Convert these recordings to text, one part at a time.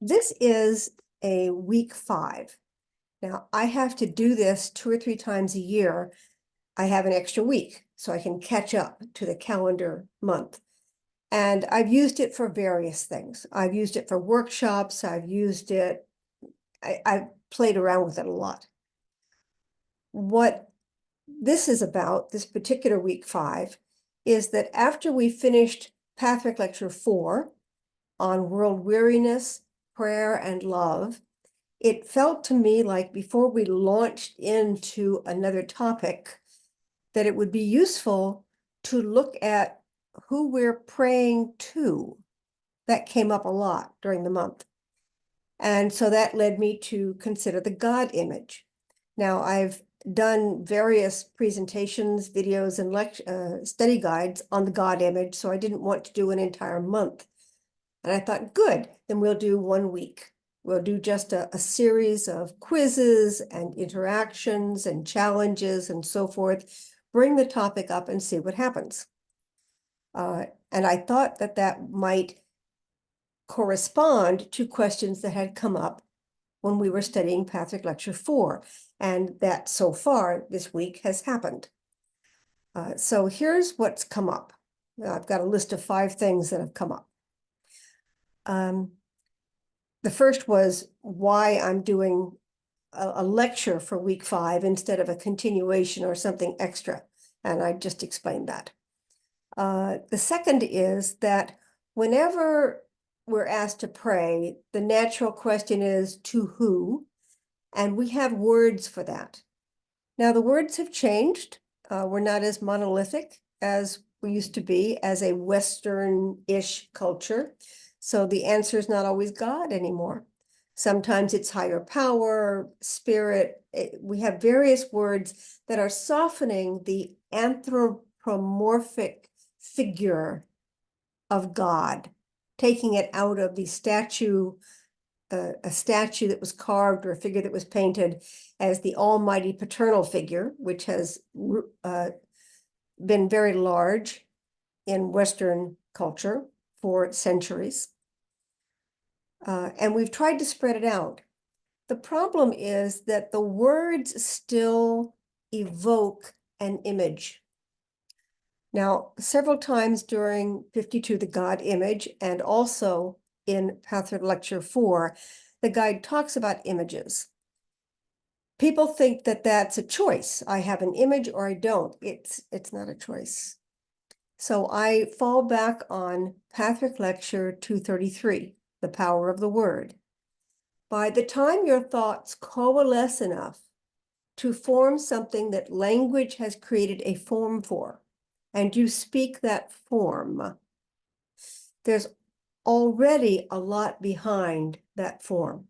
This is a week 5. Now, I have to do this 2 or 3 times a year. I have an extra week, so I can catch up to the calendar month. And I've used it for various things. I've used it for workshops. I've used it, I've played around with it a lot. What this is about, this particular week 5, is that after we finished Patrick Lecture 4 on world weariness, prayer, and love, it felt to me like before we launched into another topic, that it would be useful to look at who we're praying to. That came up a lot during the month. And so that led me to consider the God image. Now, I've done various presentations, videos, and study guides on the God image, so I didn't want to do an entire month. And I thought, good, then we'll do 1 week. We'll do just a series of quizzes and interactions and challenges and so forth. Bring the topic up and see what happens. And I thought that that might correspond to questions that had come up when we were studying Patrick Lecture 4. And that so far this week has happened. So here's what's come up. I've got a list of 5 things that have come up. The first was why I'm doing a lecture for week 5 instead of a continuation or something extra. And I just explained that. The second is that whenever we're asked to pray, the natural question is to who? And we have words for that. Now, the words have changed. We're not as monolithic as we used to be as a Western-ish culture. So the answer is not always God anymore. Sometimes it's higher power, spirit. We have various words that are softening the anthropomorphic figure of God, taking it out of the statue, a statue that was carved or a figure that was painted as the almighty paternal figure, which has been very large in Western culture for centuries. And we've tried to spread it out. The problem is that the words still evoke an image. Now, several times during 52, the God image, and also in Patrick Lecture 4, the guide talks about images. People think that that's a choice. I have an image or I don't. It's not a choice. So I fall back on Patrick Lecture 233, the power of the word. By the time your thoughts coalesce enough to form something that language has created a form for, and you speak that form, there's already a lot behind that form.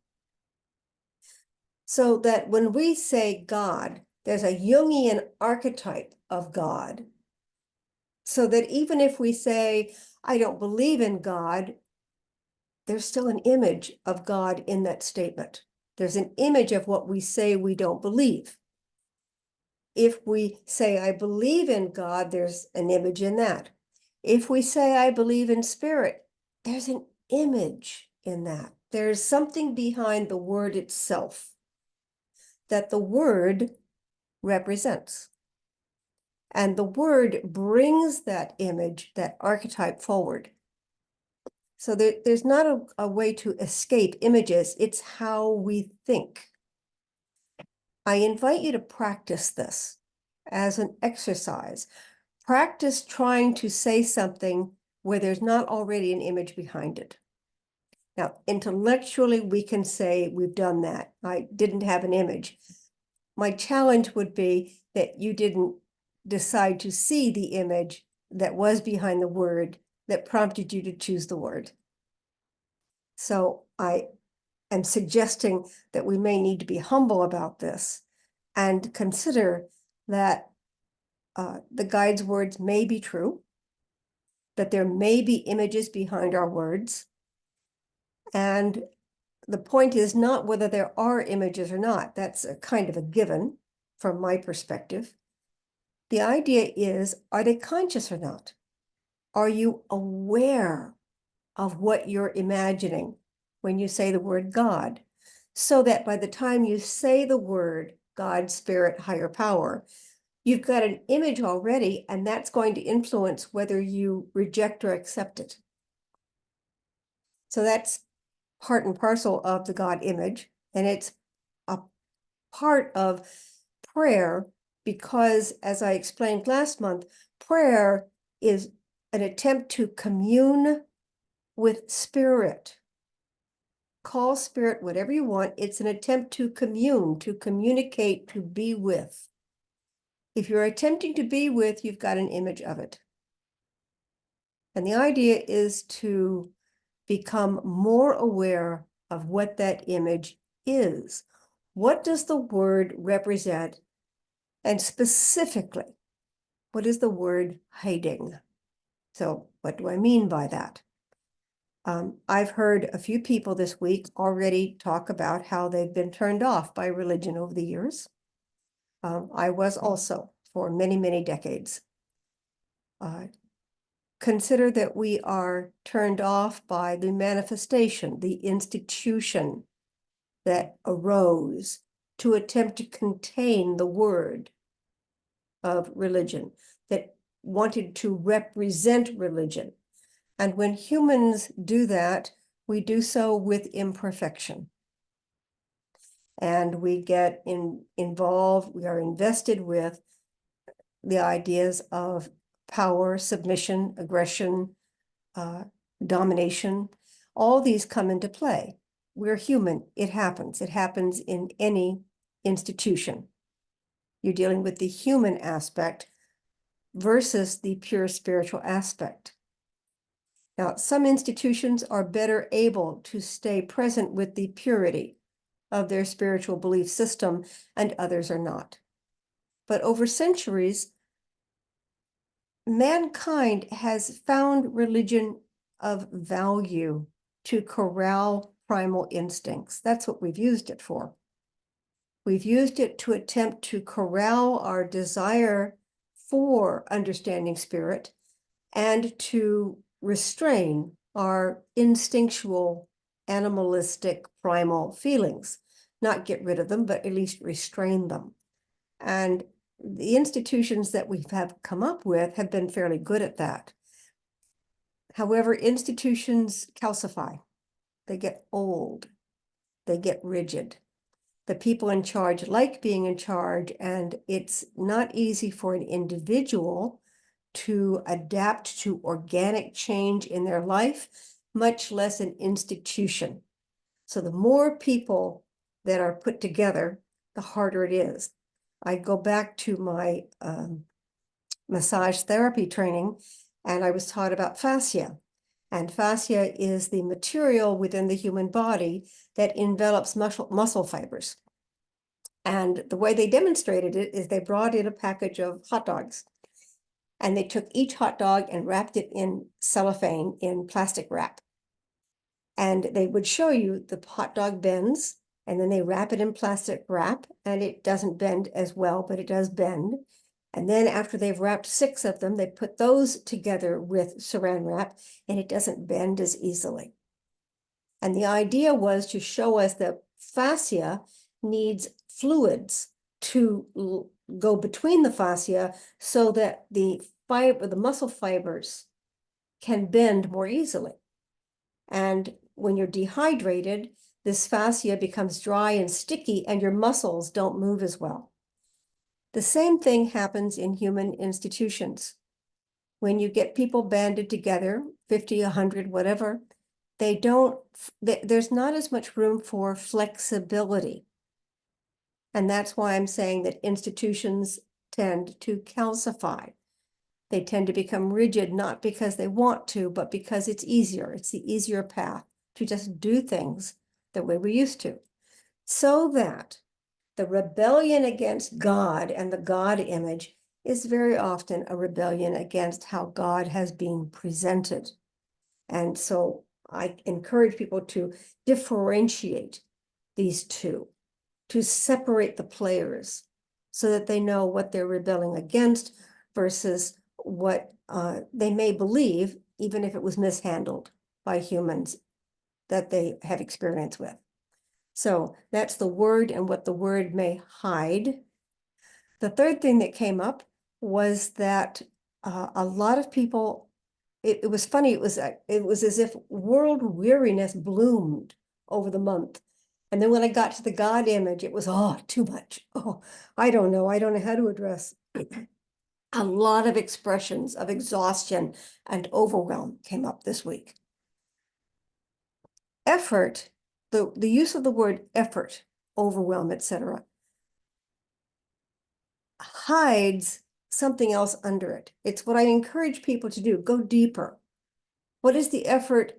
So that when we say God, there's a Jungian archetype of God. So that even if we say, I don't believe in God, there's still an image of God in that statement. There's an image of what we say we don't believe. If we say, I believe in God, there's an image in that. If we say, I believe in spirit, there's an image in that. There's something behind the word itself that the word represents. And the word brings that image, that archetype forward. So there's not a way to escape images. It's how we think. I invite you to practice this as an exercise. Practice trying to say something where there's not already an image behind it. Now, intellectually, we can say we've done that. I didn't have an image. My challenge would be that you didn't decide to see the image that was behind the word that prompted you to choose the word. So I am suggesting that we may need to be humble about this and consider that the guide's words may be true, that there may be images behind our words. And the point is not whether there are images or not. That's a kind of a given from my perspective. The idea is, are they conscious or not? Are you aware of what you're imagining? when you say the word God, so that by the time you say the word God, Spirit, higher power, you've got an image already, and that's going to influence whether you reject or accept it. So that's part and parcel of the God image, and it's a part of prayer because, as I explained last month, prayer is an attempt to commune with spirit. Call spirit whatever you want. It's an attempt to commune, to communicate, to be with. If you're attempting to be with, you've got an image of it. And the idea is to become more aware of what that image is. What does the word represent? And specifically, what is the word hiding? So what do I mean by that? I've heard a few people this week already talk about how they've been turned off by religion over the years. I was also for many, many decades. Consider that we are turned off by the manifestation, the institution that arose to attempt to contain the word of religion, that wanted to represent religion. And when humans do that, we do so with imperfection. And we get involved, we are invested with the ideas of power, submission, aggression, domination. All these come into play. We're human. It happens. It happens in any institution. You're dealing with the human aspect versus the pure spiritual aspect. Now, some institutions are better able to stay present with the purity of their spiritual belief system, and others are not. But over centuries, mankind has found religion of value to corral primal instincts. That's what we've used it for. We've used it to attempt to corral our desire for understanding spirit and to restrain our instinctual, animalistic, primal feelings. Not get rid of them, but at least restrain them. And the institutions that we have come up with have been fairly good at that. However, institutions calcify. They get old. They get rigid. The people in charge like being in charge, and it's not easy for an individual to adapt to organic change in their life, much less an institution. So the more people that are put together, the harder it is. I go back to my massage therapy training, and I was taught about fascia. And fascia is the material within the human body that envelops muscle fibers. And the way they demonstrated it is they brought in a package of hot dogs, and they took each hot dog and wrapped it in cellophane, in plastic wrap. And they would show you the hot dog bends, and then they wrap it in plastic wrap, and it doesn't bend as well, but it does bend. And then after they've wrapped 6 of them, they put those together with saran wrap, and it doesn't bend as easily. And the idea was to show us that fascia needs fluids to go between the fascia so that the muscle fibers can bend more easily. And when you're dehydrated, this fascia becomes dry and sticky, and your muscles don't move as well. The same thing happens in human institutions. When you get people banded together, 50, 100, whatever, there's not as much room for flexibility. And that's why I'm saying that institutions tend to calcify. They tend to become rigid, not because they want to, but because it's easier. It's the easier path to just do things the way we used to. So that the rebellion against God and the God image is very often a rebellion against how God has been presented. And so I encourage people to differentiate these two, to separate the players so that they know what they're rebelling against versus what they may believe, even if it was mishandled by humans that they have experience with. So that's the word and what the word may hide. The third thing that came up was that a lot of people, it was funny, it was as if world weariness bloomed over the month. And then when I got to the God image, it was, oh, too much. Oh, I don't know how to address. A lot of expressions of exhaustion and overwhelm came up this week. Effort, the use of the word effort, overwhelm, etc., hides something else under it. It's what I encourage people to do. Go deeper. What is the effort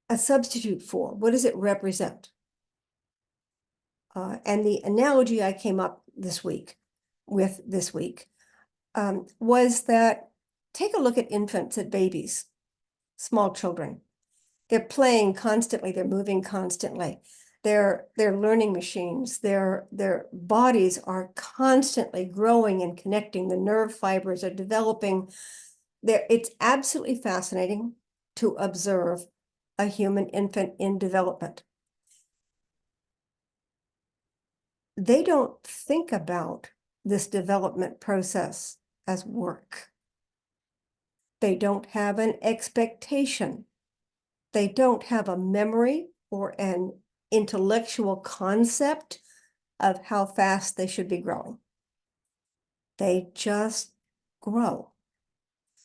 a substitute for? What does it represent? And the analogy I came up this week was that take a look at infants, at babies, small children. They're playing constantly, they're moving constantly. They're learning machines. Their bodies are constantly growing and connecting. The nerve fibers are developing. It's absolutely fascinating to observe a human infant in development. They don't think about this development process as work. They don't have an expectation. They don't have a memory or an intellectual concept of how fast they should be growing. They just grow.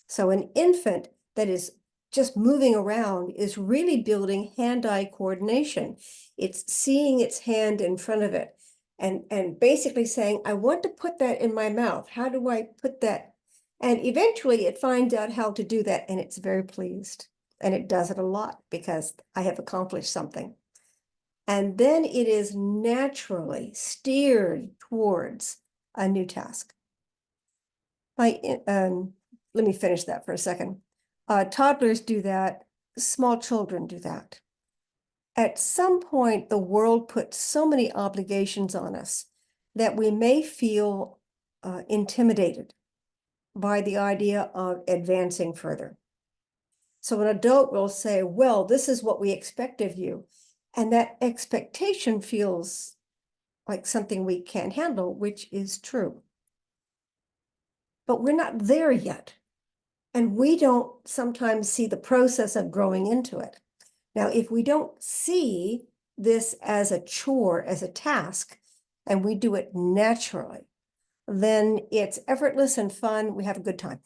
So an infant that is just moving around is really building hand-eye coordination. It's seeing its hand in front of it and basically saying, I want to put that in my mouth. How do I put that? And eventually it finds out how to do that, and it's very pleased. And it does it a lot because I have accomplished something. And then it is naturally steered towards a new task. Let me finish that for a second. Toddlers do that. Small children do that. At some point, the world puts so many obligations on us that we may feel intimidated by the idea of advancing further. So an adult will say, well, this is what we expect of you. And that expectation feels like something we can't handle, which is true. But we're not there yet. And we don't sometimes see the process of growing into it. Now, if we don't see this as a chore, as a task, and we do it naturally, then it's effortless and fun. We have a good time.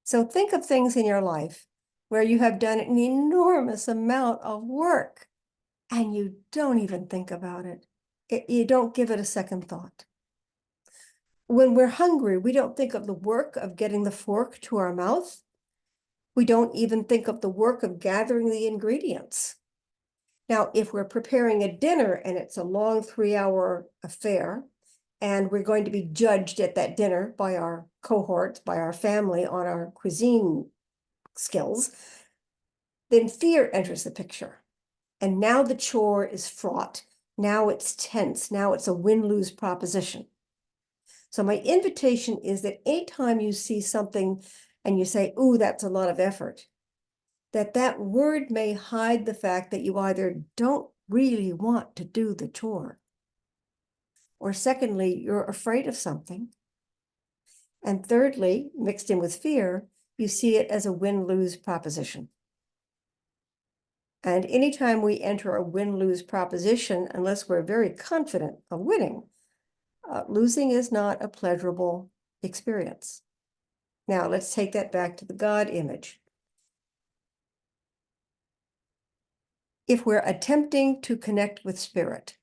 So think of things in your life where you have done an enormous amount of work and you don't even think about it. You don't give it a second thought. When we're hungry, we don't think of the work of getting the fork to our mouth. We don't even think of the work of gathering the ingredients. Now, if we're preparing a dinner and it's a long 3-hour affair, and we're going to be judged at that dinner by our cohorts, by our family on our cuisine skills, then fear enters the picture. And now the chore is fraught. Now it's tense. Now it's a win-lose proposition. So my invitation is that anytime you see something and you say, ooh, that's a lot of effort, that word may hide the fact that you either don't really want to do the chore, or secondly, you're afraid of something. And thirdly, mixed in with fear, you see it as a win-lose proposition. And anytime we enter a win-lose proposition, unless we're very confident of winning, losing is not a pleasurable experience. Now, let's take that back to the God image. If we're attempting to connect with spirit,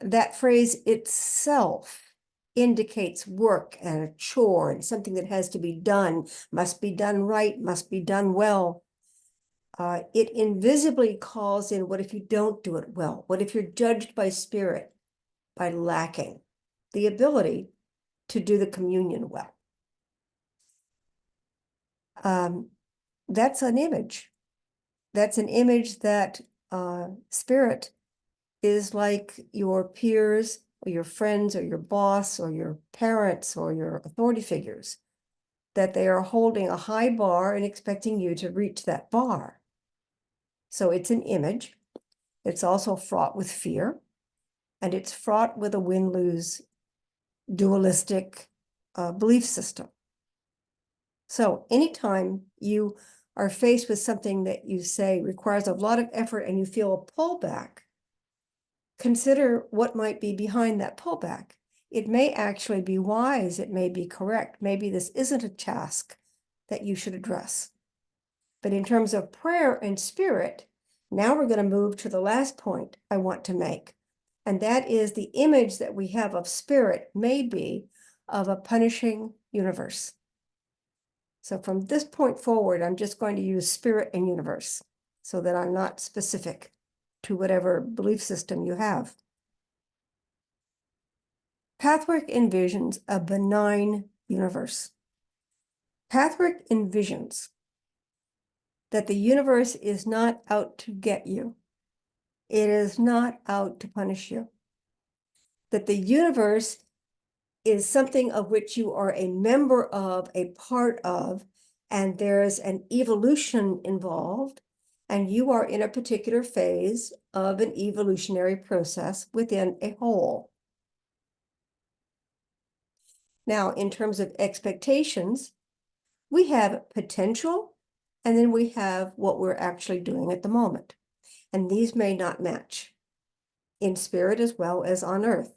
that phrase itself indicates work and a chore and something that has to be done, must be done right, must be done well. It invisibly calls in, what if you don't do it well? What if you're judged by spirit, by lacking the ability to do the communion well? That's an image. That's an image that spirit is like your peers or your friends or your boss or your parents or your authority figures, that they are holding a high bar and expecting you to reach that bar. So it's an image. It's also fraught with fear, and it's fraught with a win-lose dualistic belief system. So anytime you are faced with something that you say requires a lot of effort and you feel a pullback, consider what might be behind that pullback. It may actually be wise. It may be correct. Maybe this isn't a task that you should address. But in terms of prayer and spirit, now we're going to move to the last point I want to make. And that is the image that we have of spirit may be of a punishing universe. So from this point forward, I'm just going to use spirit and universe so that I'm not specific to whatever belief system you have. Pathwork envisions a benign universe. Pathwork envisions that the universe is not out to get you. It is not out to punish you. That the universe is something of which you are a member of, a part of, and there's an evolution involved, and you are in a particular phase of an evolutionary process within a whole. Now, in terms of expectations, we have potential, and then we have what we're actually doing at the moment. And these may not match in spirit as well as on earth.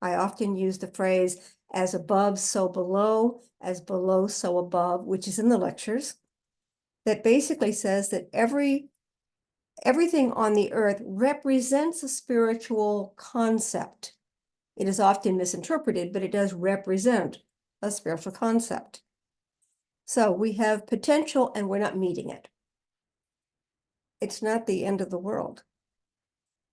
I often use the phrase, as above, so below, as below, so above, which is in the lectures, that basically says that everything on the earth represents a spiritual concept. It is often misinterpreted, but it does represent a spiritual concept. So we have potential and we're not meeting it. It's not the end of the world.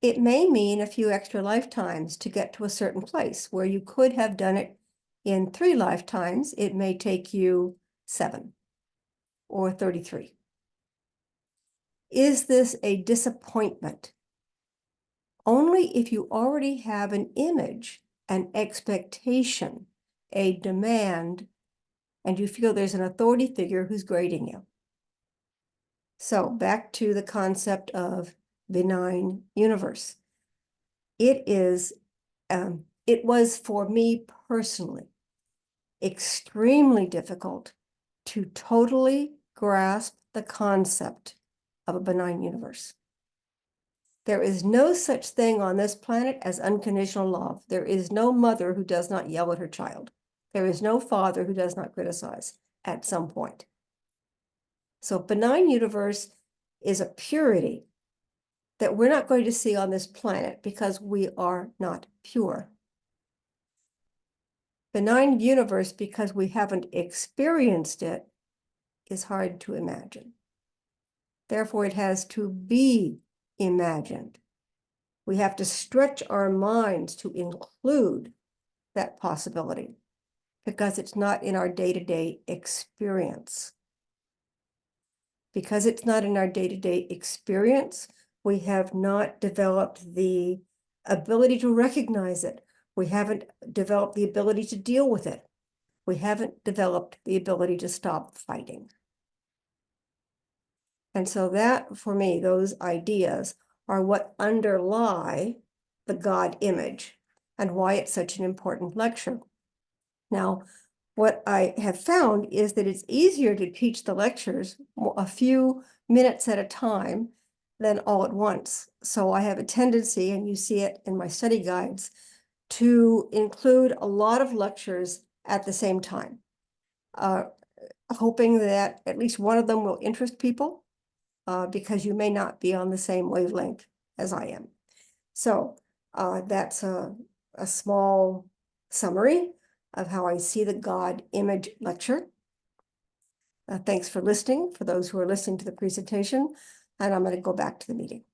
It may mean a few extra lifetimes to get to a certain place where you could have done it in 3 lifetimes. It may take you 7 or 33. Is this a disappointment? Only if you already have an image, an expectation, a demand, and you feel there's an authority figure who's grading you. So back to the concept of benign universe. It was for me personally extremely difficult to totally grasp the concept of a benign universe. There is no such thing on this planet as unconditional love. There is no mother who does not yell at her child. There is no father who does not criticize at some point. So benign universe is a purity that we're not going to see on this planet because we are not pure. Benign universe, because we haven't experienced it, is hard to imagine. Therefore, it has to be imagined. We have to stretch our minds to include that possibility because it's not in our day-to-day experience. Because it's not in our day-to-day experience, we have not developed the ability to recognize it. We haven't developed the ability to deal with it. We haven't developed the ability to stop fighting. And so that, for me, those ideas are what underlie the God image and why it's such an important lecture. Now, what I have found is that it's easier to teach the lectures a few minutes at a time than all at once. So I have a tendency, and you see it in my study guides, to include a lot of lectures at the same time, hoping that at least one of them will interest people, because you may not be on the same wavelength as I am. So that's a small summary of how I see the God image lecture. Thanks for listening, for those who are listening to the presentation, and I'm going to go back to the meeting.